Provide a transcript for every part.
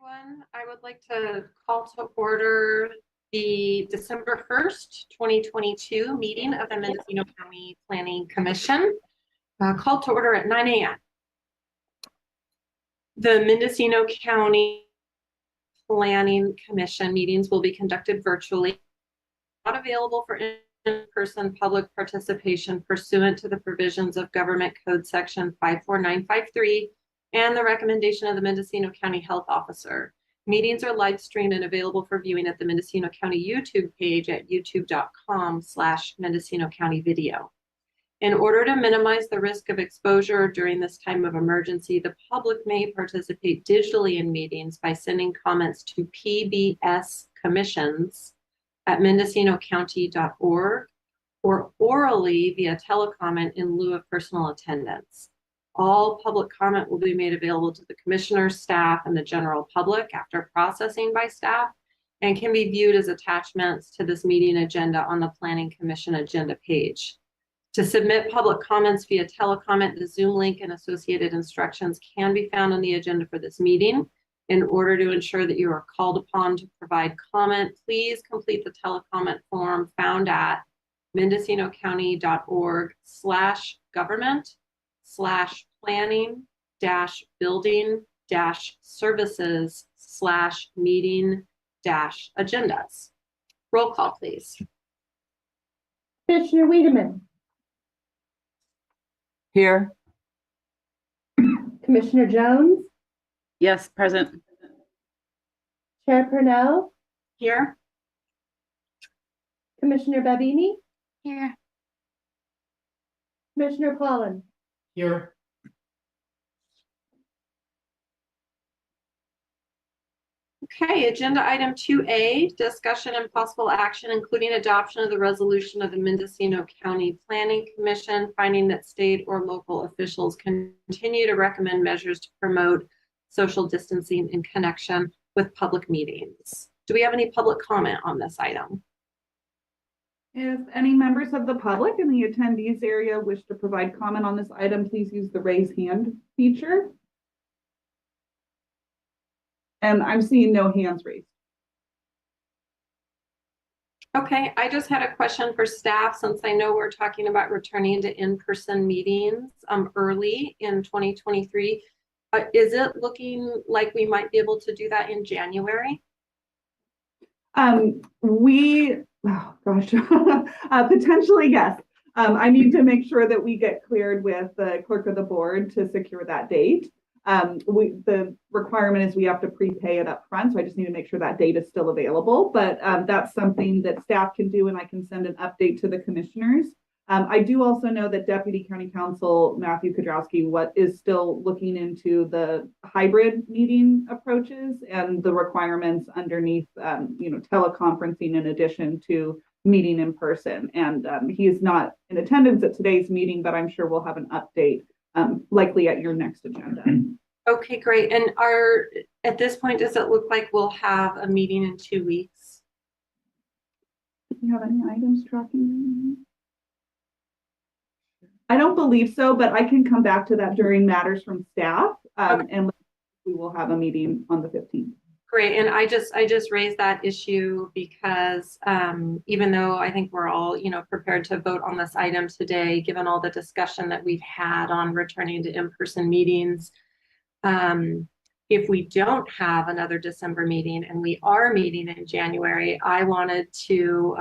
Everyone, I would like to call to order the December 1st, 2022 meeting of the Mendocino County Planning Commission. Called to order at 9 a.m. The Mendocino County Planning Commission meetings will be conducted virtually, not available for in-person public participation pursuant to the provisions of Government Code Section 54953 and the recommendation of the Mendocino County Health Officer. Meetings are live streamed and available for viewing at the Mendocino County YouTube page at youtube.com/Mendocino County Video. In order to minimize the risk of exposure during this time of emergency, the public may participate digitally in meetings by sending comments to pbscommissions@mendocinocounty.org or orally via telecomment in lieu of personal attendance. All public comment will be made available to the commissioners, staff, and the general public after processing by staff and can be viewed as attachments to this meeting agenda on the Planning Commission agenda page. To submit public comments via telecomment, the Zoom link and associated instructions can be found on the agenda for this meeting. In order to ensure that you are called upon to provide comment, please complete the telecomment form found at mendocinocounty.org/government/planning-services/meeting-agendas. Roll call, please. Commissioner Wiedemann. Here. Commissioner Jones. Yes, present. Chair Purnell. Here. Commissioner Babini. Here. Commissioner Pollan. Here. Okay, agenda item 2A, discussion and possible action, including adoption of the resolution of the Mendocino County Planning Commission, finding that state or local officials continue to recommend measures to promote social distancing in connection with public meetings. Do we have any public comment on this item? If any members of the public in the attendees area wish to provide comment on this item, please use the raise hand feature. And I'm seeing no hands raised. Okay, I just had a question for staff, since I know we're talking about returning to in-person meetings early in 2023. Is it looking like we might be able to do that in January? Potentially, yes. I need to make sure that we get cleared with the clerk of the board to secure that date. The requirement is we have to prepay it up front, so I just need to make sure that date is still available. But that's something that staff can do, and I can send an update to the commissioners. I do also know that Deputy County Counsel Matthew Kudrowski is still looking into the hybrid meeting approaches and the requirements underneath, teleconferencing in addition to meeting in person. And he is not in attendance at today's meeting, but I'm sure we'll have an update likely at your next agenda. Okay, great. And at this point, does it look like we'll have a meeting in 2 weeks? Do you have any items tracking? I don't believe so, but I can come back to that during matters from staff, Okay. and we will have a meeting on the 15th. Great. And I just raised that issue because even though I think we're all, prepared to vote on this item today, given all the discussion that we've had on returning to in-person meetings, if we don't have another December meeting and we are meeting in January, I wanted to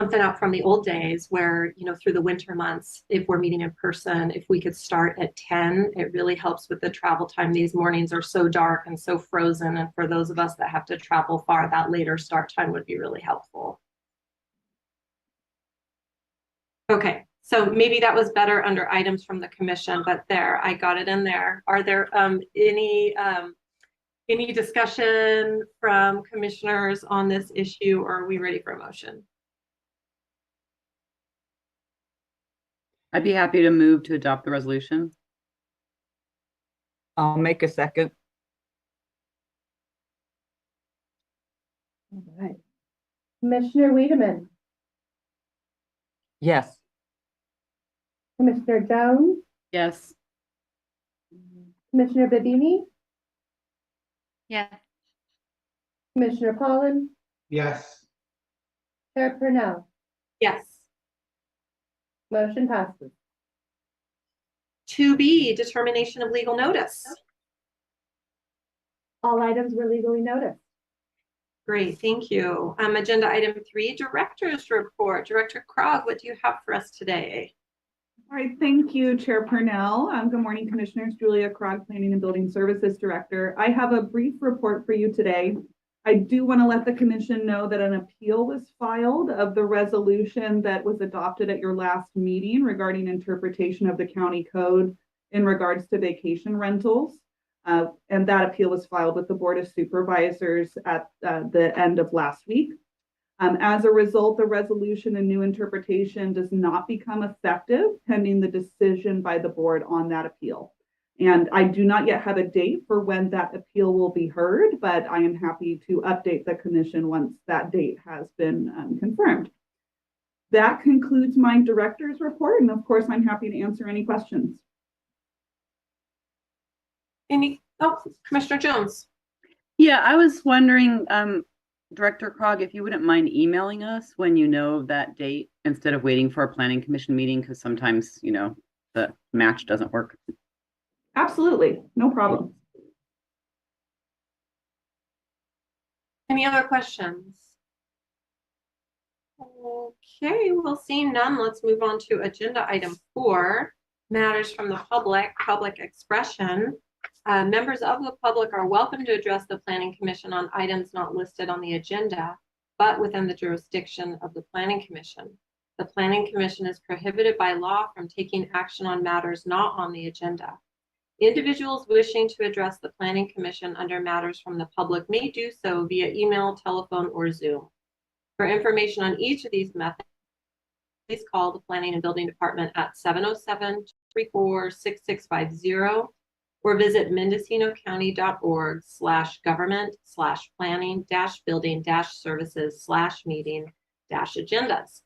something out from the old days where, through the winter months, if we're meeting in person, if we could start at 10, it really helps with the travel time. These mornings are so dark and so frozen. And for those of us that have to travel far, that later start time would be really helpful. Okay, so maybe that was better under items from the commission, but there, I got it in there. Are there any discussion from commissioners on this issue, or are we ready for a motion? I'd be happy to move to adopt the resolution. I'll make a second. All right. Commissioner Wiedemann. Yes. Commissioner Jones. Yes. Commissioner Babini. Yes. Commissioner Pollan, Yes. Chair Purnell. Yes. Motion passes. 2B, determination of legal notice. All items were legally noticed. Great, thank you. Agenda item 3, director's report. Director Krog, what do you have for us today? All right, thank you, Chair Purnell. Good morning, Commissioners. Julia Krog, Planning and Building Services Director. I have a brief report for you today. I do want to let the Commission know that an appeal was filed of the resolution that was adopted at your last meeting regarding interpretation of the county code in regards to vacation rentals. And that appeal was filed with the Board of Supervisors at the end of last week. As a result, the resolution and new interpretation does not become effective pending the decision by the board on that appeal. And I do not yet have a date for when that appeal will be heard, but I am happy to update the commission once that date has been confirmed. That concludes my director's report. And of course, I'm happy to answer any questions. Commissioner Jones. Yeah, I was wondering, Director Krog, if you wouldn't mind emailing us when you know that date instead of waiting for a planning commission meeting, because sometimes, the match doesn't work. Absolutely, no problem. Any other questions? Okay, well, seeing none, let's move on to agenda item 4, matters from the public expression. Members of the public are welcome to address the Planning Commission on items not listed on the agenda, but within the jurisdiction of the Planning Commission. The Planning Commission is prohibited by law from taking action on matters not on the agenda. Individuals wishing to address the Planning Commission under matters from the public may do so via email, telephone, or Zoom. For information on each of these methods, please call the Planning and Building Department at 707-234-6650 or visit mendocino-county.org/government/planning-building-services/meeting-agendas.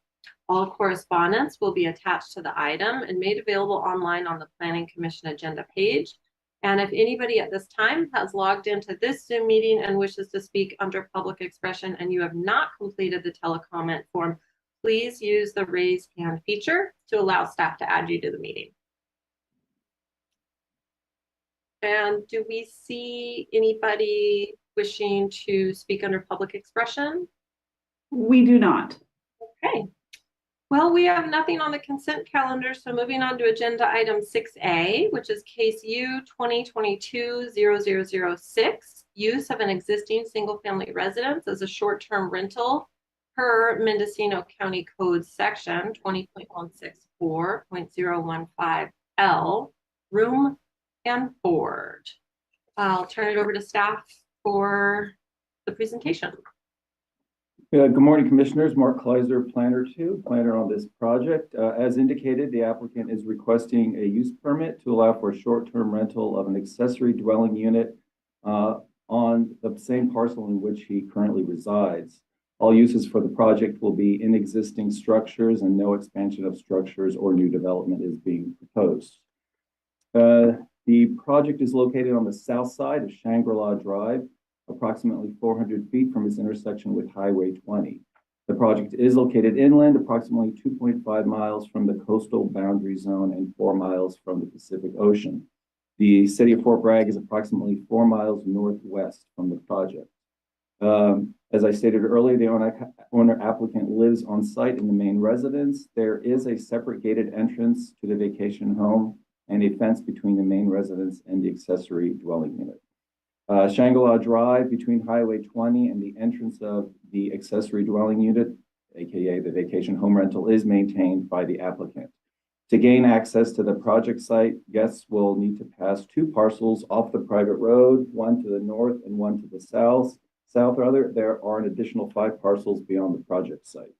All correspondence will be attached to the item and made available online on the Planning Commission agenda page. And if anybody at this time has logged into this Zoom meeting and wishes to speak under public expression and you have not completed the telecomment form, please use the raise hand feature to allow staff to add you to the meeting. And do we see anybody wishing to speak under public expression? We do not. Okay. Well, we have nothing on the consent calendar, so moving on to agenda item 6A, which is case U 2022-0006, use of an existing single-family residence as a short-term rental per Mendocino County Code section 20.164.015L, room and board. I'll turn it over to staff for the presentation. Good morning, Commissioners. Mark Kleiser, Planner on this project. As indicated, the applicant is requesting a use permit to allow for a short-term rental of an accessory dwelling unit on the same parcel in which he currently resides. All uses for the project will be in existing structures and no expansion of structures or new development is being proposed. The project is located on the south side of Shangri-La Drive, approximately 400 feet from its intersection with Highway 20. The project is located inland, approximately 2.5 miles from the coastal boundary zone and 4 miles from the Pacific Ocean. The city of Fort Bragg is approximately 4 miles northwest from the project. As I stated earlier, the owner applicant lives on site in the main residence. There is a separate gated entrance to the vacation home and a fence between the main residence and the accessory dwelling unit. Shangri-La Drive between Highway 20 and the entrance of the accessory dwelling unit, aka the vacation home rental, is maintained by the applicant. To gain access to the project site, guests will need to pass 2 parcels off the private road, one to the north and one to the south. There are an additional 5 parcels beyond the project site.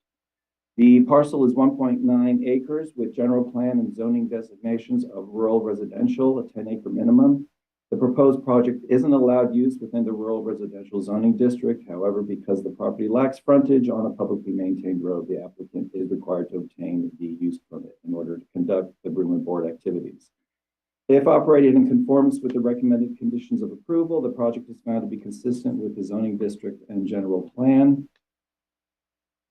The parcel is 1.9 acres with general plan and zoning designations of rural residential, a 10-acre minimum. The proposed project isn't allowed use within the rural residential zoning district. However, because the property lacks frontage on a publicly maintained road, the applicant is required to obtain the use permit in order to conduct the room and board activities. If operated in conformance with the recommended conditions of approval, the project is found to be consistent with the zoning district and general plan.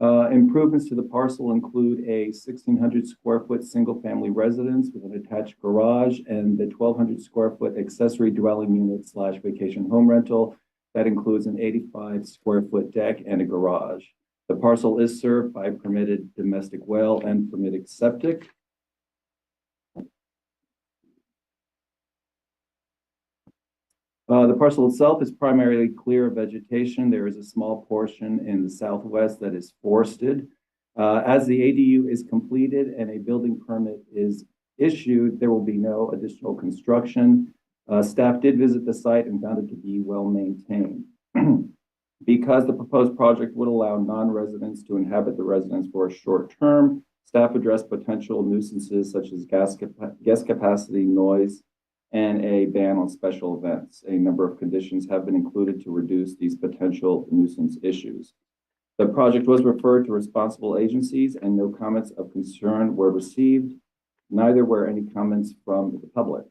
Improvements to the parcel include a 1,600 square foot single family residence with an attached garage and the 1,200 square foot accessory dwelling unit / vacation home rental that includes an 85 square foot deck and a garage. The parcel is served by permitted domestic well and permitted septic. The parcel itself is primarily clear of vegetation. There is a small portion in the southwest that is forested. As the ADU is completed and a building permit is issued, there will be no additional construction. Staff did visit the site and found it to be well maintained. Because the proposed project would allow non-residents to inhabit the residence for a short term, staff addressed potential nuisances such as guest capacity, noise, and a ban on special events. A number of conditions have been included to reduce these potential nuisance issues. The project was referred to responsible agencies and no comments of concern were received. Neither were any comments from the public.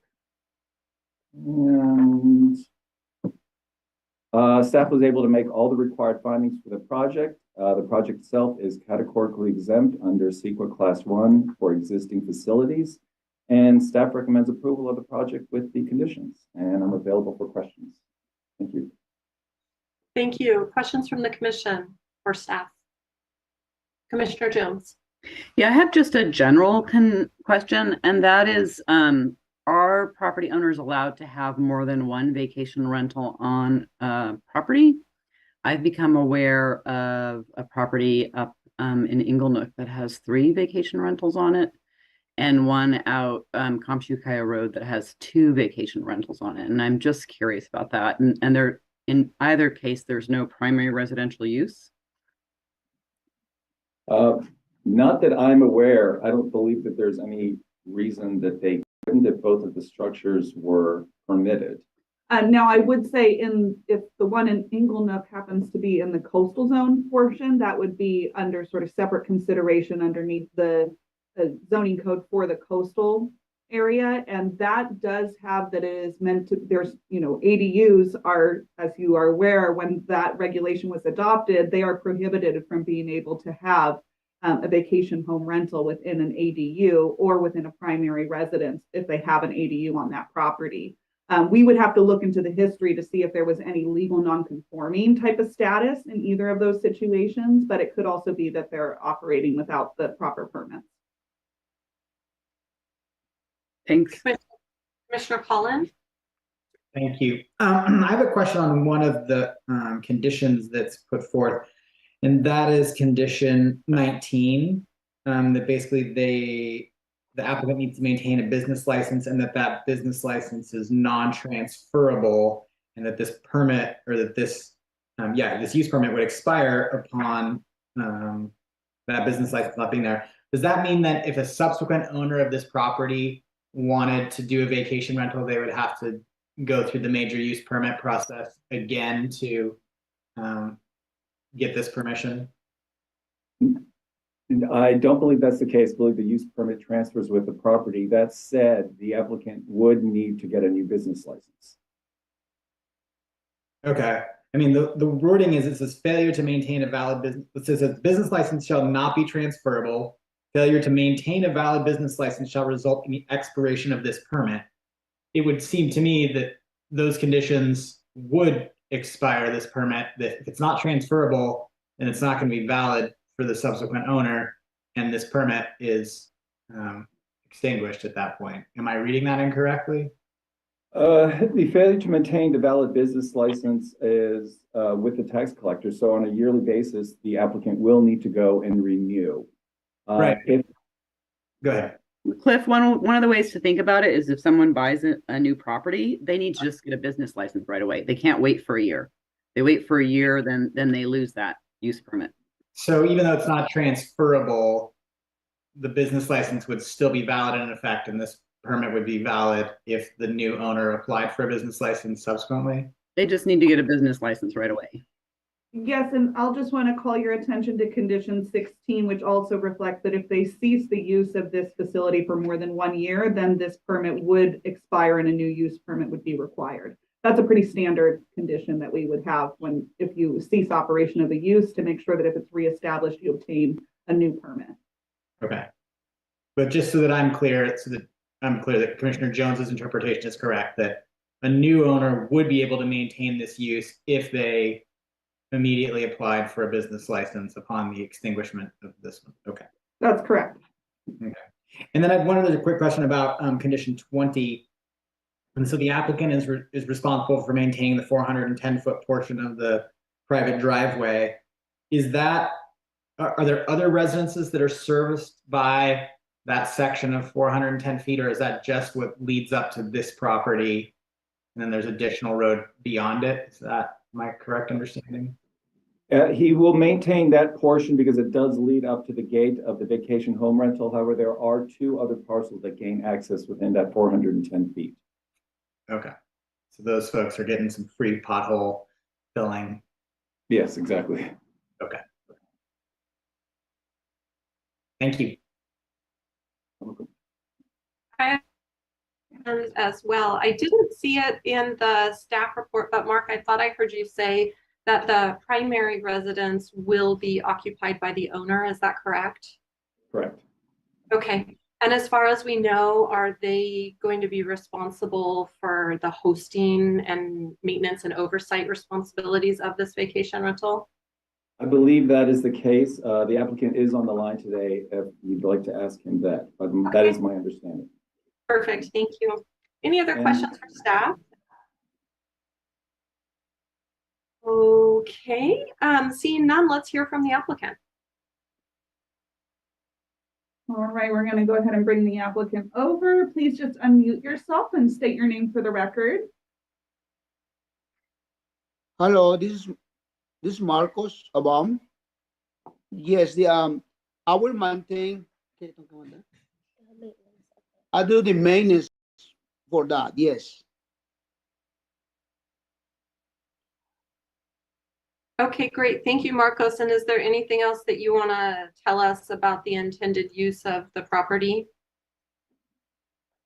And staff was able to make all the required findings for the project. The project itself is categorically exempt under CEQA Class 1 for existing facilities. And staff recommends approval of the project with the conditions. And I'm available for questions. Thank you. Thank you. Questions from the commission or staff? Commissioner Jones. Yeah, I have just a general question, and that is, are property owners allowed to have more than one vacation rental on property? I've become aware of a property up in Inglenook that has 3 vacation rentals on it, and one out Compshukiah Road that has 2 vacation rentals on it. And I'm just curious about that. And there, in either case, there's no primary residential use. Not that I'm aware. I don't believe that there's any reason that they couldn't if both of the structures were permitted. Now, I would say if the one in Inglenook happens to be in the coastal zone portion, that would be under sort of separate consideration underneath the zoning code for the coastal area. And that does have that it is meant to, there's, ADUs are, as you are aware, when that regulation was adopted, they are prohibited from being able to have a vacation home rental within an ADU or within a primary residence if they have an ADU on that property. We would have to look into the history to see if there was any legal non-conforming type of status in either of those situations, but it could also be that they're operating without the proper permits. Thanks. Commissioner Collins. Thank you. I have a question on one of the conditions that's put forth, and that is condition 19, that basically the applicant needs to maintain a business license and that business license is non-transferable, and that this permit or that this use permit would expire upon that business license not being there. Does that mean that if a subsequent owner of this property wanted to do a vacation rental, they would have to go through the major use permit process again to get this permission? I don't believe that's the case. I believe the use permit transfers with the property. That said, the applicant would need to get a new business license. Okay. I mean, the wording is, it says failure to maintain a valid business. It says a business license shall not be transferable. Failure to maintain a valid business license shall result in the expiration of this permit. It would seem to me that those conditions would expire this permit, that if it's not transferable, then it's not going to be valid for the subsequent owner, and this permit is extinguished at that point. Am I reading that incorrectly? The failure to maintain the valid business license is with the tax collector. So on a yearly basis, the applicant will need to go and renew. Right. Go ahead. Cliff, one of the ways to think about it is if someone buys a new property, they need to just get a business license right away. They can't wait for a year. They wait for a year, then they lose that use permit. So even though it's not transferable, the business license would still be valid in effect, and this permit would be valid if the new owner applied for a business license subsequently? They just need to get a business license right away. Yes, and I'll just want to call your attention to condition 16, which also reflects that if they cease the use of this facility for more than 1 year, then this permit would expire and a new use permit would be required. That's a pretty standard condition that we would have if you cease operation of a use, to make sure that if it's reestablished, you obtain a new permit. Okay. But just so that I'm clear, that Commissioner Jones's interpretation is correct, that a new owner would be able to maintain this use if they immediately applied for a business license upon the extinguishment of this one. Okay. That's correct. Okay. And then I have one other quick question about condition 20. And so the applicant is responsible for maintaining the 410-foot portion of the private driveway. Are there other residences that are serviced by that section of 410 feet, or is that just what leads up to this property? And then there's additional road beyond it? Is that my correct understanding? He will maintain that portion because it does lead up to the gate of the vacation home rental. However, there are 2 other parcels that gain access within that 410 feet. Okay. So those folks are getting some free pothole filling. Yes, exactly. Okay. Thank you. As well. I didn't see it in the staff report, but Mark, I thought I heard you say that the primary residence will be occupied by the owner. Is that correct? Correct. Okay. And as far as we know, are they going to be responsible for the hosting and maintenance and oversight responsibilities of this vacation rental? I believe that is the case. The applicant is on the line today if you'd like to ask him that, but that is my understanding. Perfect. Thank you. Any other questions for staff? Okay. Seeing none, let's hear from the applicant. All right, we're going to go ahead and bring the applicant over. Please just unmute yourself and state your name for the record. Hello, this is Marcos Abam. Yes, I will maintain. I do the maintenance for that. Yes. Okay, great. Thank you, Marcos. And is there anything else that you want to tell us about the intended use of the property?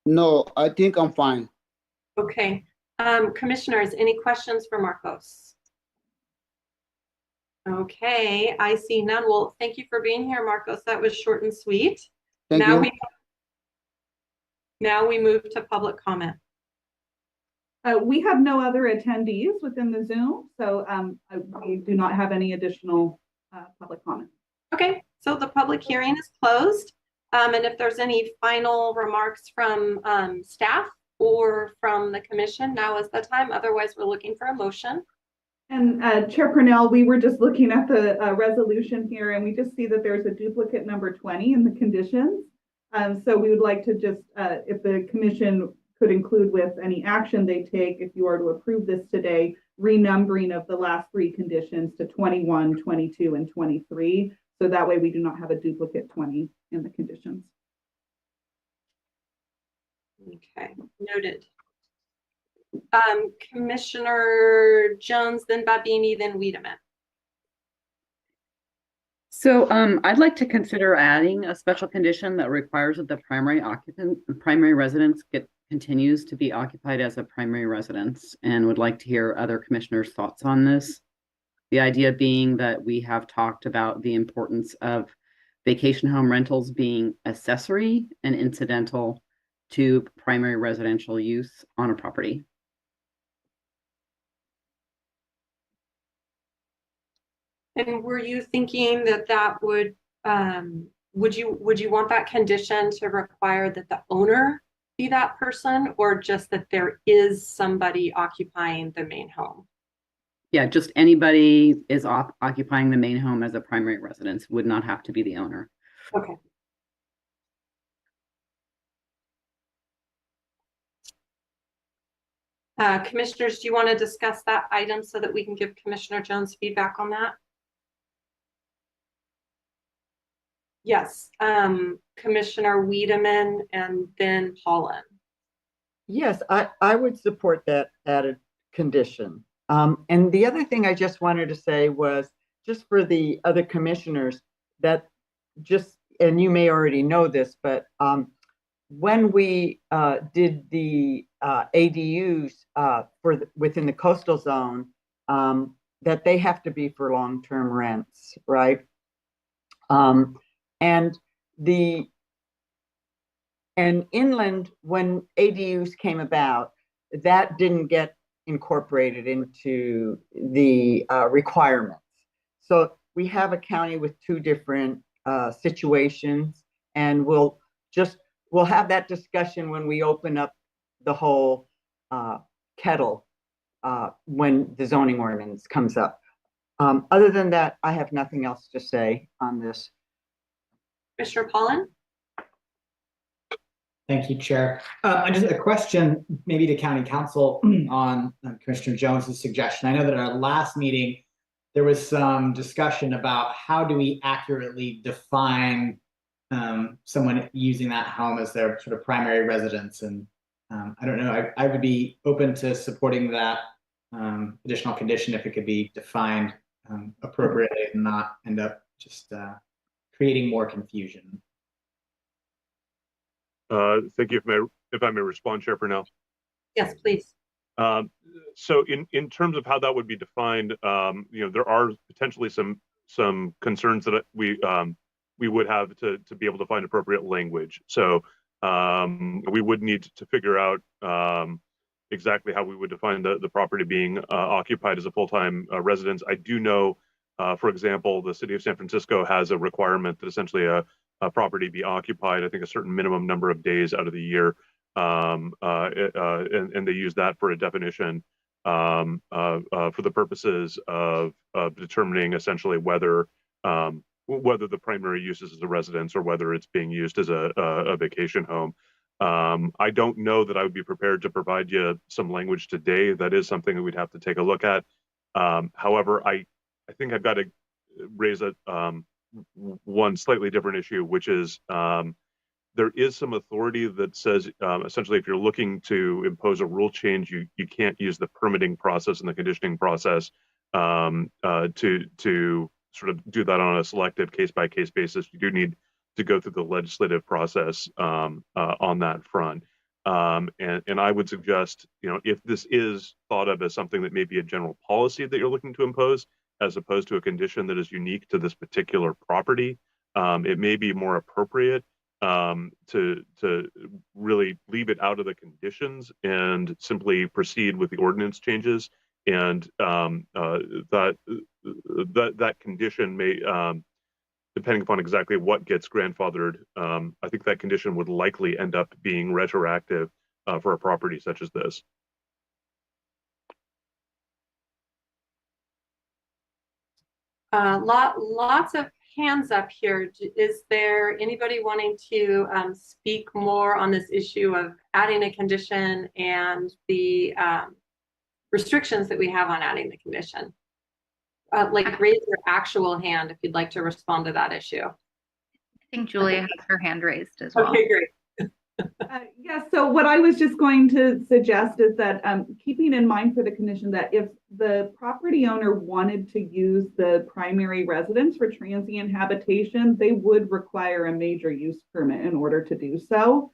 No, I think I'm fine. Okay. Commissioners, any questions for Marcos? Okay, I see none. Well, thank you for being here, Marcos. That was short and sweet. Thank you. Now we move to public comment. We have no other attendees within the Zoom, so we do not have any additional public comment. Okay, so the public hearing is closed. And if there's any final remarks from staff or from the commission, now is the time. Otherwise, we're looking for a motion. And Chair Purnell, we were just looking at the resolution here, and we just see that there's a duplicate number 20 in the conditions. So we would like to just, if the commission could include with any action they take, if you are to approve this today, renumbering of the last 3 conditions to 21, 22, and 23. So that way we do not have a duplicate 20 in the conditions. Okay, noted. Commissioner Jones, then Babini, then Wiedemann. So I'd like to consider adding a special condition that requires that the primary residence continues to be occupied as a primary residence, and would like to hear other commissioners' thoughts on this. The idea being that we have talked about the importance of vacation home rentals being accessory and incidental to primary residential use on a property. And were you thinking that would you want that condition to require that the owner be that person, or just that there is somebody occupying the main home? Yeah, just anybody is occupying the main home as a primary residence, would not have to be the owner. Okay. Commissioners, do you want to discuss that item so that we can give Commissioner Jones feedback on that? Yes, Commissioner Wiedemann and then Paulin. Yes, I would support that added condition. And the other thing I just wanted to say was just for the other commissioners that just, and you may already know this, but when we did the ADUs within the coastal zone, that they have to be for long-term rents, right? And inland, when ADUs came about, that didn't get incorporated into the requirements. So we have a county with two different situations, and we'll have that discussion when we open up the whole kettle when the zoning ordinance comes up. Other than that, I have nothing else to say on this. Commissioner Pollan? Thank you, Chair. Just a question maybe to County Council on Commissioner Jones's suggestion. I know that at our last meeting, there was some discussion about how do we accurately define someone using that home as their sort of primary residence. And I don't know, I would be open to supporting that additional condition if it could be defined appropriately and not end up just creating more confusion. Thank you. If I may respond, Chair Purnell. Yes, please. So in terms of how that would be defined, there are potentially some concerns that we would have to be able to find appropriate language. So we would need to figure out exactly how we would define the property being occupied as a full-time residence. I do know, for example, the city of San Francisco has a requirement that essentially a property be occupied, I think, a certain minimum number of days out of the year, and they use that for a definition for the purposes of determining essentially whether the primary use is as a residence or whether it's being used as a vacation home. I don't know that I would be prepared to provide you some language today. That is something that we'd have to take a look at. However, I think I've got to raise one slightly different issue, which is there is some authority that says essentially if you're looking to impose a rule change, you can't use the permitting process and the conditioning process to sort of do that on a selective case-by-case basis. You do need to go through the legislative process on that front. And I would suggest, if this is thought of as something that may be a general policy that you're looking to impose, as opposed to a condition that is unique to this particular property, it may be more appropriate to really leave it out of the conditions and simply proceed with the ordinance changes. And that condition may, depending upon exactly what gets grandfathered, I think that condition would likely end up being retroactive for a property such as this. Lots of hands up here. Is there anybody wanting to speak more on this issue of adding a condition and the restrictions that we have on adding the condition? Like raise your actual hand if you'd like to respond to that issue. I think Julia has her hand raised as well. Okay, great. Yeah, so what I was just going to suggest is that keeping in mind for the condition that if the property owner wanted to use the primary residence for transient habitation, they would require a major use permit in order to do so.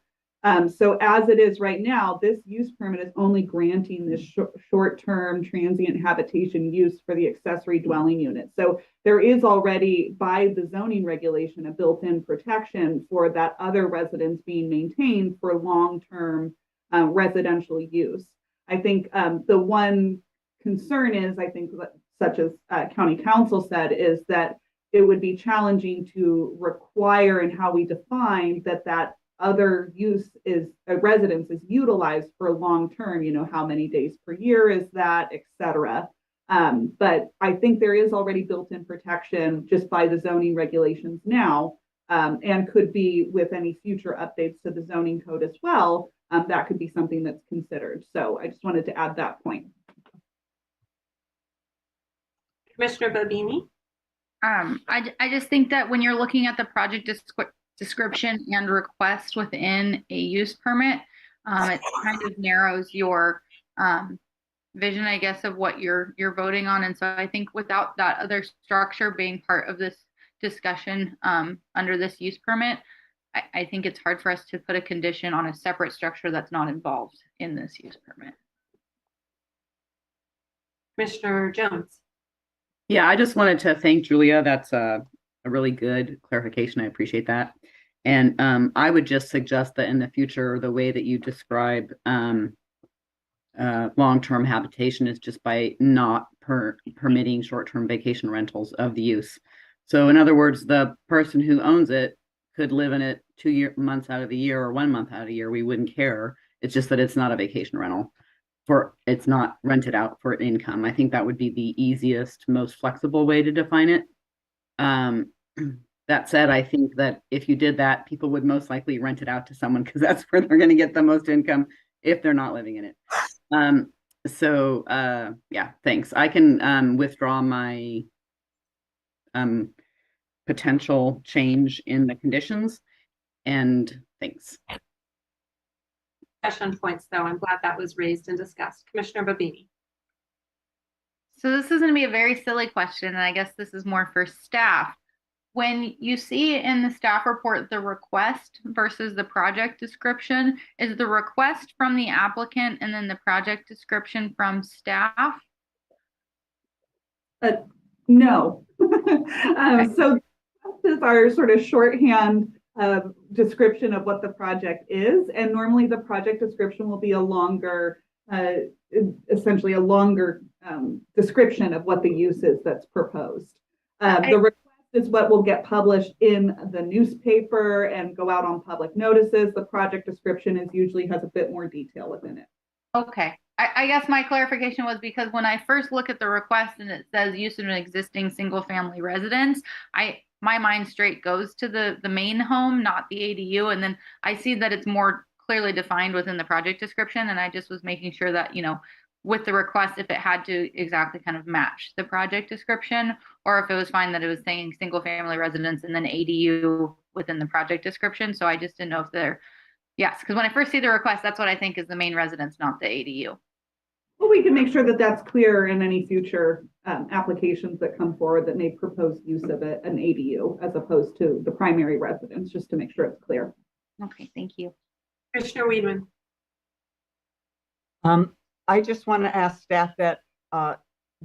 So as it is right now, this use permit is only granting this short-term transient habitation use for the accessory dwelling unit. So there is already, by the zoning regulation, a built-in protection for that other residence being maintained for long-term residential use. I think the one concern is, I think, such as County Council said, is that it would be challenging to require in how we define that other use is a residence is utilized for long term, how many days per year is that, et cetera. But I think there is already built-in protection just by the zoning regulations now, and could be with any future updates to the zoning code as well. That could be something that's considered. So I just wanted to add that point. Commissioner Bobini? I just think that when you're looking at the project description and request within a use permit, it kind of narrows your vision, I guess, of what you're voting on. And so I think without that other structure being part of this discussion under this use permit, I think it's hard for us to put a condition on a separate structure that's not involved in this use permit. Commissioner Jones. Yeah, I just wanted to thank Julia. That's a really good clarification. I appreciate that. And I would just suggest that in the future, the way that you describe long-term habitation is just by not permitting short-term vacation rentals of the use. So in other words, the person who owns it could live in it 2 months out of the year or 1 month out of the year. We wouldn't care. It's just that it's not a vacation rental. It's not rented out for income. I think that would be the easiest, most flexible way to define it. That said, I think that if you did that, people would most likely rent it out to someone because that's where they're going to get the most income if they're not living in it. Yeah, thanks. I can withdraw my potential change in the conditions, and thanks. Discussion points, though. I'm glad that was raised and discussed. Commissioner Babini. So this is going to be a very silly question, and I guess this is more for staff. When you see in the staff report the request versus the project description, is the request from the applicant and then the project description from staff? No. So this is our sort of shorthand description of what the project is, and normally the project description will be a longer, essentially a longer description of what the use is that's proposed. The request is what will get published in the newspaper and go out on public notices. The project description usually has a bit more detail within it. Okay. I guess my clarification was because when I first look at the request and it says use of an existing single family residence, my mind straight goes to the main home, not the ADU. And then I see that it's more clearly defined within the project description. And I just was making sure that, with the request, if it had to exactly kind of match the project description, or if it was fine that it was saying single family residence and then ADU within the project description. So I just didn't know if yes, because when I first see the request, that's what I think is the main residence, not the ADU. Well, we can make sure that that's clear in any future applications that come forward that may propose use of an ADU as opposed to the primary residence, just to make sure it's clear. Okay, thank you. Commissioner Weidman. I just want to ask staff that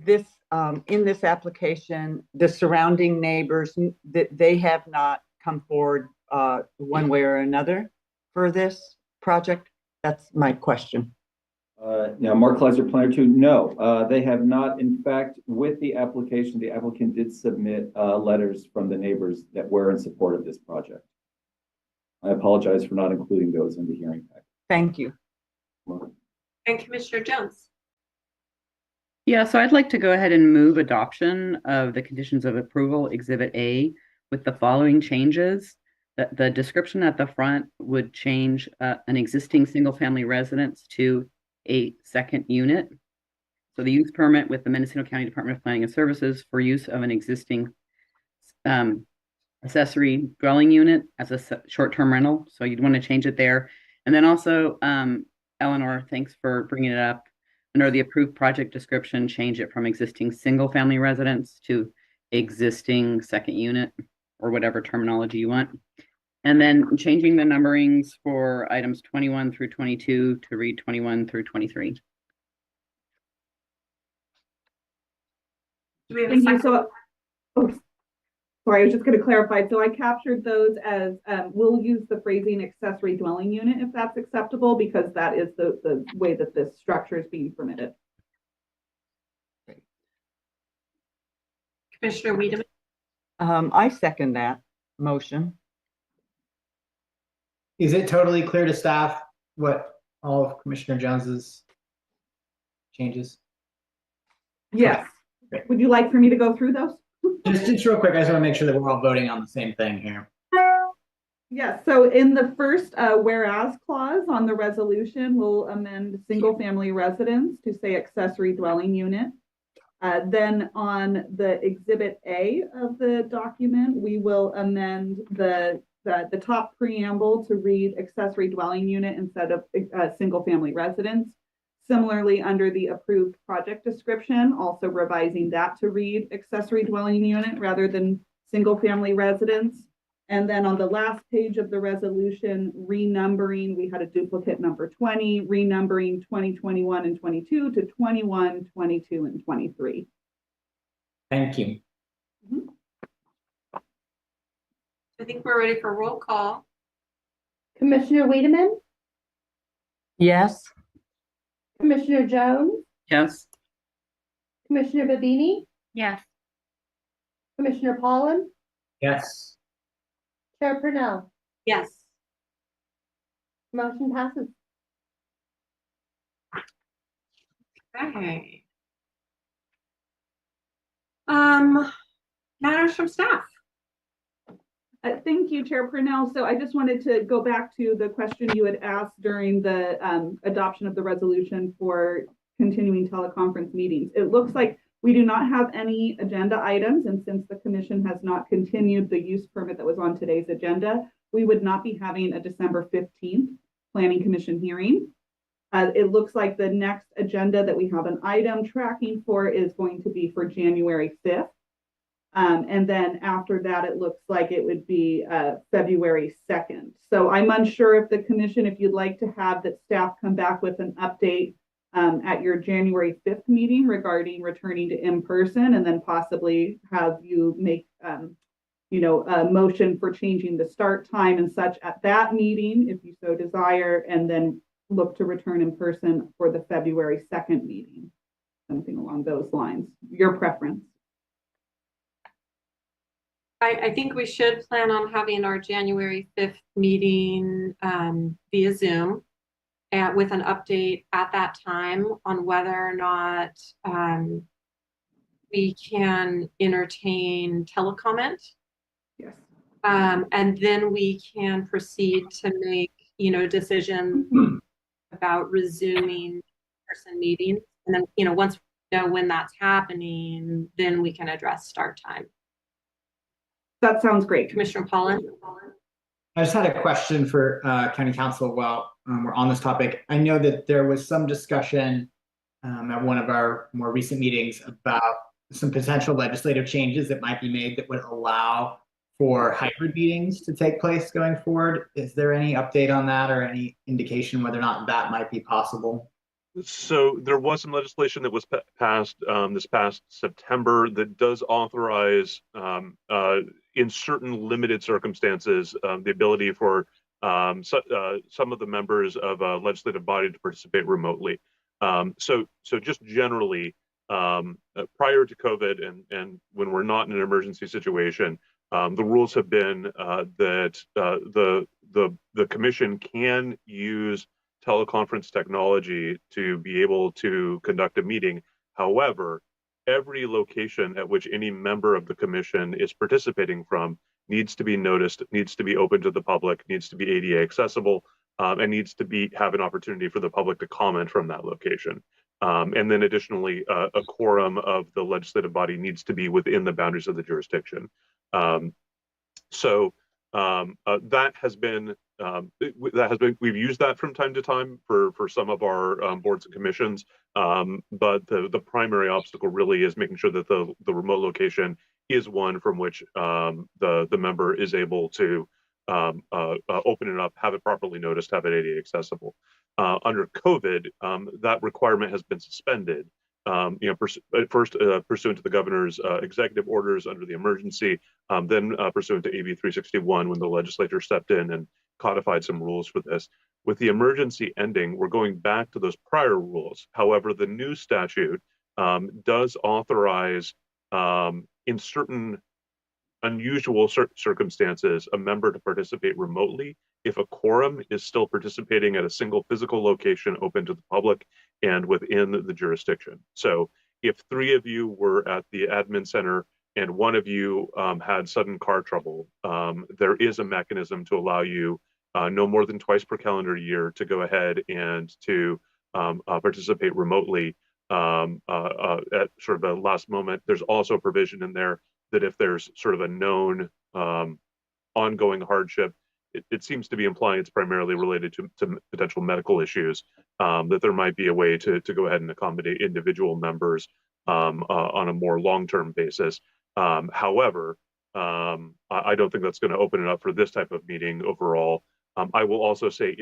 in this application, the surrounding neighbors, that they have not come forward one way or another for this project. That's my question. Now, Mark Kleiser, Planner 2, no, they have not. In fact, with the application, the applicant did submit letters from the neighbors that were in support of this project. I apologize for not including those in the hearing pack. Thank you. And Commissioner Jones. Yeah, so I'd like to go ahead and move adoption of the conditions of approval, Exhibit A, with the following changes. That the description at the front would change an existing single-family residence to a second unit. So the use permit with the Mendocino County Department of Planning and Services for use of an existing accessory dwelling unit as a short-term rental. So you'd want to change it there. And then also, Eleanor, thanks for bringing it up. Under the approved project description, change it from existing single-family residence to existing second unit, or whatever terminology you want. And then changing the numberings for items 21 through 22 to read 21 through 23. Do we have a Thank you. second? So, sorry, I was just going to clarify. So I captured those as we'll use the phrasing accessory dwelling unit if that's acceptable, because that is the way that this structure is being permitted. Commissioner Weidman. I second that motion. Is it totally clear to staff what all of Commissioner Jones's changes? Yes. Okay. Would you like for me to go through those? Just real quick, I just want to make sure that we're all voting on the same thing here. Yes, so in the first whereas clause on the resolution, we'll amend single family residence to say accessory dwelling unit. Then on the exhibit A of the document, we will amend the top preamble to read accessory dwelling unit instead of single family residence. Similarly, under the approved project description, also revising that to read accessory dwelling unit rather than single family residence. And then on the last page of the resolution, renumbering, we had a duplicate number 20, renumbering 20, 21, and 22 to 21, 22, and 23. Thank you. I think we're ready for roll call. Commissioner Wiedemann, Yes. Commissioner Jones, Yes. Commissioner Babini, Yes. Commissioner Pollan, Yes. Chair Purnell. Yes. Motion passes. Okay. Matters from staff. Thank you, Chair Purnell. So I just wanted to go back to the question you had asked during the adoption of the resolution for continuing teleconference meetings. It looks like we do not have any agenda items, and since the commission has not continued the use permit that was on today's agenda, we would not be having a December 15th Planning Commission hearing. It looks like the next agenda that we have an item tracking for is going to be for January 5th. And then after that, it looks like it would be February 2nd. So I'm unsure if the commission, if you'd like to have that staff come back with an update at your January 5th meeting regarding returning to in-person, and then possibly have you make, a motion for changing the start time and such at that meeting, if you so desire, and then look to return in person for the February 2nd meeting, something along those lines, your preference. I think we should plan on having our January 5th meeting via Zoom and with an update at that time on whether or not we can entertain telecomment. Yes. And then we can proceed to make, decisions about resuming person meetings. And then, once we know when that's happening, then we can address start time. That sounds great. Commissioner Pollan? I just had a question for County Council while we're on this topic. I know that there was some discussion at one of our more recent meetings about some potential legislative changes that might be made that would allow for hybrid meetings to take place going forward. Is there any update on that or any indication whether or not that might be possible? So there was some legislation that was passed this past September that does authorize, in certain limited circumstances, the ability for some of the members of a legislative body to participate remotely. So just generally, prior to COVID and when we're not in an emergency situation, the rules have been that the commission can use teleconference technology to be able to conduct a meeting. However, every location at which any member of the commission is participating from needs to be noticed, needs to be open to the public, needs to be ADA accessible, and needs to have an opportunity for the public to comment from that location. And then additionally, a quorum of the legislative body needs to be within the boundaries of the jurisdiction. We've used that from time to time for some of our boards and commissions, but the primary obstacle really is making sure that the remote location is one from which the member is able to open it up, have it properly noticed, have it ADA accessible. Under COVID, that requirement has been suspended. First pursuant to the governor's executive orders under the emergency, then pursuant to AB 361 when the legislature stepped in and codified some rules for this. With the emergency ending, we're going back to those prior rules. However, the new statute does authorize, in certain unusual circumstances, a member to participate remotely if a quorum is still participating at a single physical location open to the public and within the jurisdiction. So if 3 of you were at the admin center and 1 of you had sudden car trouble, there is a mechanism to allow you no more than twice per calendar year to go ahead and to participate remotely at sort of a last moment. There's also a provision in there that if there's sort of a known ongoing hardship, it seems to be implying it's primarily related to potential medical issues, that there might be a way to go ahead and accommodate individual members on a more long-term basis. However, I don't think that's going to open it up for this type of meeting overall. I will also say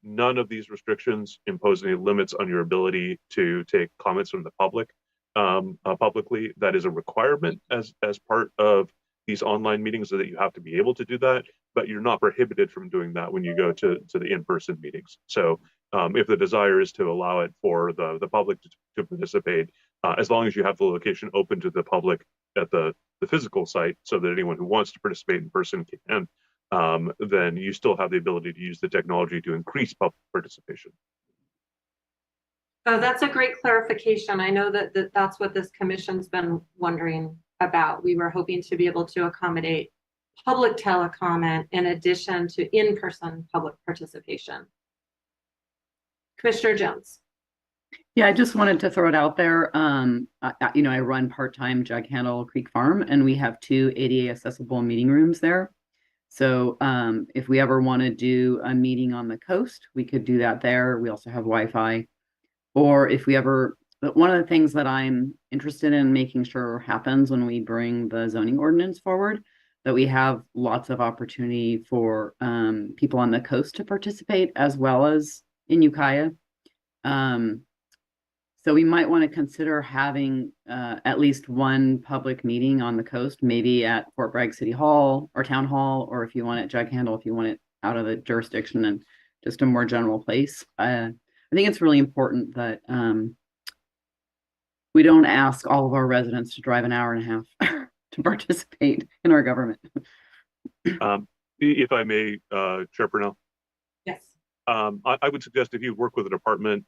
none of these restrictions impose any limits on your ability to take comments from the public publicly. That is a requirement as part of these online meetings, so that you have to be able to do that, but you're not prohibited from doing that when you go to the in-person meetings. So if the desire is to allow it for the public to participate, as long as you have the location open to the public at the physical site, so that anyone who wants to participate in person can, then you still have the ability to use the technology to increase public participation. Oh, that's a great clarification. I know that's what this commission's been wondering about. We were hoping to be able to accommodate public telecomment in addition to in-person public participation. Commissioner Jones. Yeah, I just wanted to throw it out there. I run part-time Jug Handle Creek Farm, and we have 2 ADA accessible meeting rooms there. So if we ever want to do a meeting on the coast, we could do that there. We also have Wi-Fi. Or if we ever, one of the things that I'm interested in making sure happens when we bring the zoning ordinance forward, that we have lots of opportunity for people on the coast to participate, as well as in Ukiah. So we might want to consider having at least one public meeting on the coast, maybe at Fort Bragg City Hall or Town Hall, or if you want it Jug Handle, if you want it out of the jurisdiction and just a more general place. I think it's really important that we don't ask all of our residents to drive an hour and a half to participate in our government. If I may, Chair Purnell. Yes. I would suggest if you work with a department,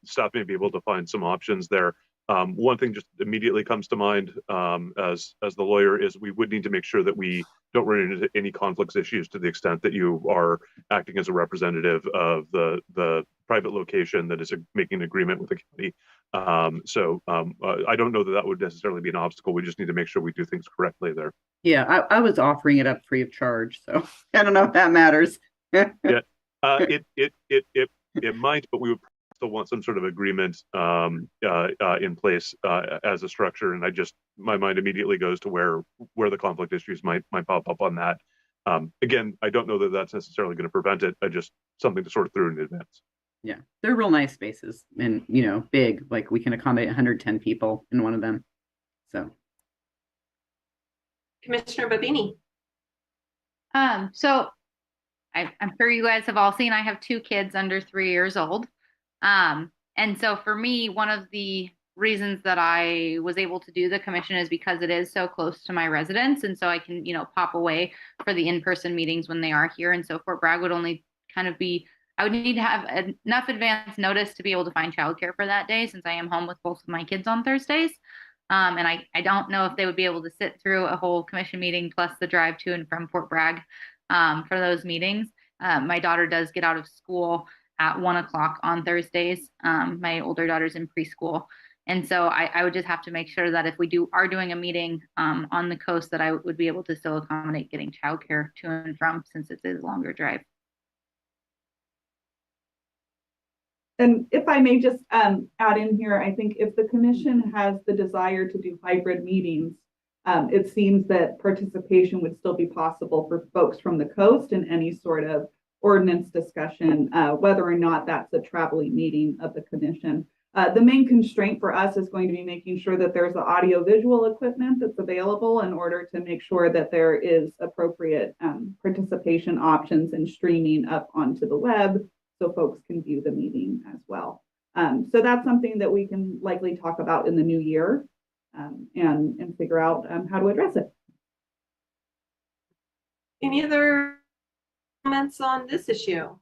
staff may be able to find some options there. One thing just immediately comes to mind as the lawyer is we would need to make sure that we don't run into any conflicts issues to the extent that you are acting as a representative of the private location that is making an agreement with the county. I don't know that would necessarily be an obstacle. We just need to make sure we do things correctly there. Yeah, I was offering it up free of charge, so I don't know if that matters. Yeah, it might, but we would still want some sort of agreement in place as a structure. And my mind immediately goes to where the conflict issues might pop up on that. Again, I don't know that that's necessarily going to prevent it. Just something to sort through in advance. Yeah, they're real nice spaces and, big, like we can accommodate 110 people in one of them. So. Commissioner Babini. So I'm sure you guys have all seen, I have 2 kids under 3 years old. And so for me, one of the reasons that I was able to do the commission is because it is so close to my residence. And so I can, pop away for the in-person meetings when they are here. And so Fort Bragg would only kind of I would need to have enough advance notice to be able to find childcare for that day, since I am home with both of my kids on Thursdays. And I don't know if they would be able to sit through a whole commission meeting plus the drive to and from Fort Bragg for those meetings. My daughter does get out of school at 1 o'clock on Thursdays. My older daughter's in preschool. And so I would just have to make sure that if we are doing a meeting on the coast, that I would be able to still accommodate getting childcare to and from, since it is a longer drive. And if I may just add in here, I think if the commission has the desire to do hybrid meetings, it seems that participation would still be possible for folks from the coast in any sort of ordinance discussion, whether or not that's a traveling meeting of the commission. The main constraint for us is going to be making sure that there's the audio-visual equipment that's available in order to make sure that there is appropriate participation options and streaming up onto the web, so folks can view the meeting as well. So that's something that we can likely talk about in the new year and figure out how to address it. Any other comments on this issue?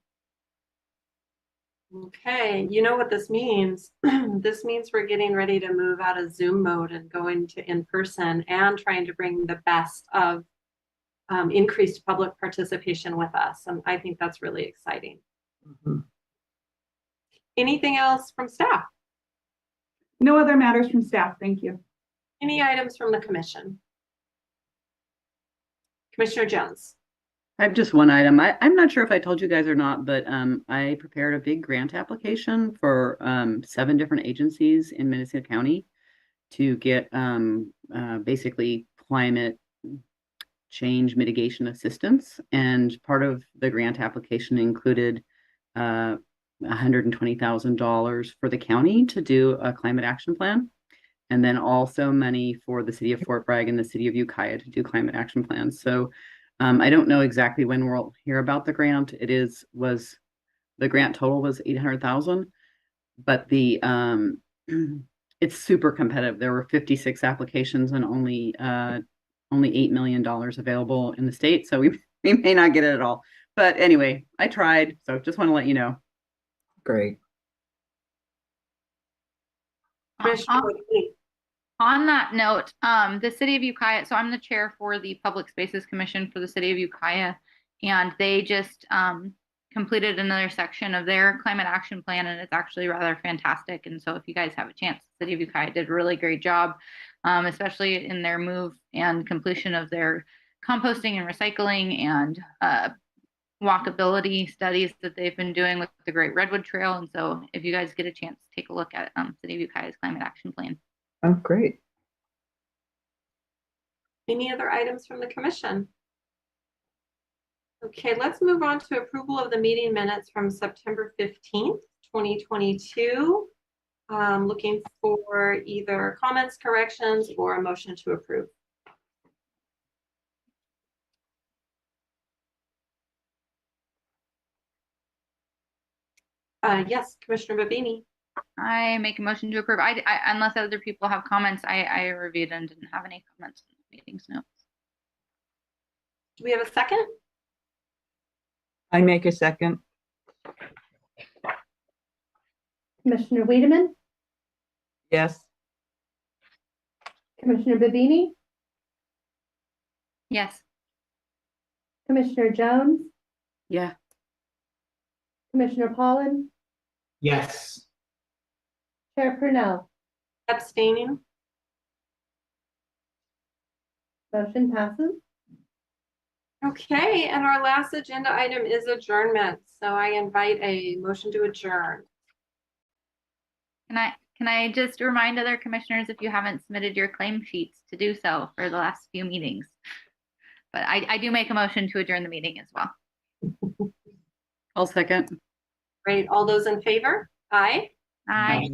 Okay, you know what this means. This means we're getting ready to move out of Zoom mode and go into in-person and trying to bring the best of increased public participation with us. And I think that's really exciting. Mm-hmm. Anything else from staff? No other matters from staff. Thank you. Any items from the commission? Commissioner Jones. I have just one item. I'm not sure if I told you guys or not, but I prepared a big grant application for 7 different agencies in Mendocino County to get basically climate change mitigation assistance. And part of the grant application included $120,000 for the county to do a climate action plan. And then also money for the city of Fort Bragg and the city of Ukiah to do climate action plans. So I don't know exactly when we'll hear about the grant. The grant total was 800,000, but it's super competitive. There were 56 applications and only $8 million available in the state. So we may not get it at all. But anyway, I tried. So just want to let you know. Great. Commissioner Woodley. On that note, the city of Ukiah, so I'm the chair for the Public Spaces Commission for the city of Ukiah, and they just completed another section of their climate action plan, and it's actually rather fantastic. And so if you guys have a chance, the city of Ukiah did a really great job, especially in their move and completion of their composting and recycling and walkability studies that they've been doing with the Great Redwood Trail. And so if you guys get a chance, take a look at city of Ukiah's climate action plan. Oh, great. Any other items from the commission? Okay, let's move on to approval of the meeting minutes from September 15th, 2022. Looking for either comments, corrections, or a motion to approve. Yes, Commissioner Babini. I make a motion to approve. Unless other people have comments, I reviewed and didn't have any comments in the meeting's notes. Do we have a second? I make a second. Commissioner Wiedemann, Yes. Commissioner Babini, Yes. Commissioner Jones, Yeah. Commissioner Pollan, Yes. Chair Purnell. Abstaining. Motion passes. Okay, and our last agenda item is adjournment. So I invite a motion to adjourn. Can I just remind other commissioners, if you haven't submitted your claim sheets, to do so for the last few meetings. But I do make a motion to adjourn the meeting as well. I'll second. Great. All those in favor? Aye. Aye.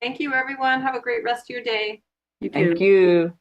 Thank you, everyone. Have a great rest of your day. You too. Thank you.